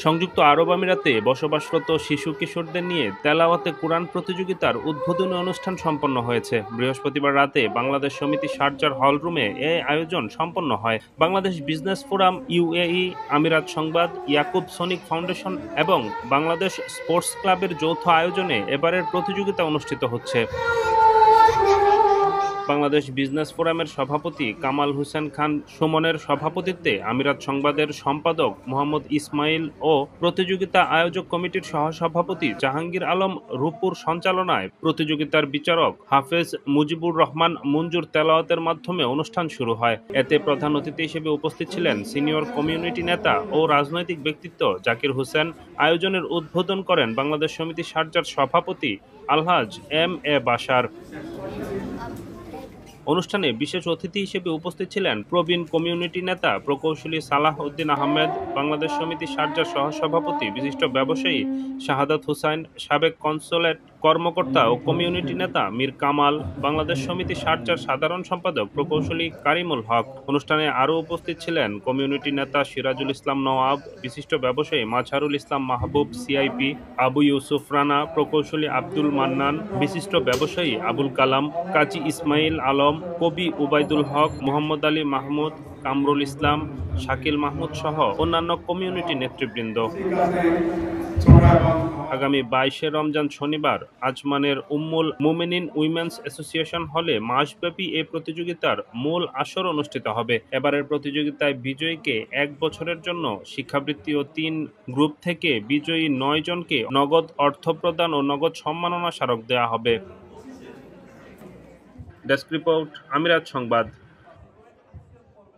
সংযুক্ত আরব আমিরাতে বসবাসরত শিশু-কিশোরদের নিয়ে তেলাওয়াতে কুরআন প্রতিযোগিতার উদ্বোধনী অনুষ্ঠান সম্পন্ন হয়েছে। বৃহস্পতিবার রাতে বাংলাদেশ সমিতি শারজার হলরুমে এ আয়োজন সম্পন্ন হয়। বাংলাদেশ বিজনেস ফোরাম, ইউএই, আমিরাত সংবাদ, ইয়াকুব সনিক ফাউন্ডেশন এবং বাংলাদেশ স্পোর্টস ক্লাবের যৌথ আয়োজনে এবারের প্রতিযোগিতা অনুষ্ঠিত হচ্ছে। বাংলাদেশ বিজনেস ফোরামের সভাপতি কামাল হোসেন খান সুমনের সভাপতিত্বে আমিরাত সংবাদের সম্পাদক মোহাম্মদ ইসমাইল ও প্রতিযোগিতা আয়োজক কমিটির সহসভাপতি জাহাঙ্গীর আলম রূপুর সঞ্চালনায় প্রতিযোগিতার বিচারক হাফেজ মুজিবুর রহমান মঞ্জুর তেলাওয়াতের মাধ্যমে অনুষ্ঠান শুরু হয়। এতে প্রধান অতিথি হিসেবে উপস্থিত ছিলেন সিনিয়র কমিউনিটি নেতা ও রাজনৈতিক ব্যক্তিত্ব জাকির হোসেন। আয়োজনের উদ্বোধন করেন বাংলাদেশ সমিতি শারজার সভাপতি আলহাজ এম এ বাশার। অনুষ্ঠানে বিশেষ অতিথি হিসেবে উপস্থিত ছিলেন প্রবীণ কমিউনিটি নেতা প্রকৌশলী সালাহ উদ্দিন আহমেদ, বাংলাদেশ সমিতি শারজার সহসভাপতি বিশিষ্ট ব্যবসায়ী শাহাদাত হুসাইন, সাবেক কনসুলেট কর্মকর্তা ও কমিউনিটি নেতা মীর কামাল, বাংলাদেশ সমিতি শারজার সাধারণ সম্পাদক প্রকৌশলী কারিমুল হক। অনুষ্ঠানে আরও উপস্থিত ছিলেন কমিউনিটি নেতা সিরাজুল ইসলাম নওয়াব, বিশিষ্ট ব্যবসায়ী মাজহারুল ইসলাম মাহবুব সিআইপি, আবু ইউসুফ রানা, প্রকৌশলী আব্দুল মান্নান, বিশিষ্ট ব্যবসায়ী আবুল কালাম, কাজী ইসমাইল আলম, কবি উবাইদুল হক, মোহাম্মদ আলী মাহমুদ, কামরুল ইসলাম, শাকিল মাহমুদ সহ অন্যান্য কমিউনিটি নেতৃবৃন্দ। আগামী 22শে রমজান শনিবার আজমানের উম্মুল মুমিনিন উইমেন্স অ্যাসোসিয়েশন হলে মাসব্যাপী এই প্রতিযোগিতার মূল আসর অনুষ্ঠিত হবে। এবারের প্রতিযোগিতায় বিজয়ীকে 1 বছরের জন্য শিক্ষাবৃত্তি ও 3 গ্রুপ থেকে বিজয়ী 9 জনকে নগদ অর্থ প্রদান ও নগদ সম্মাননা স্মারক দেওয়া হবে। ডেস্ক রিপোর্ট, আমিরাত সংবাদ।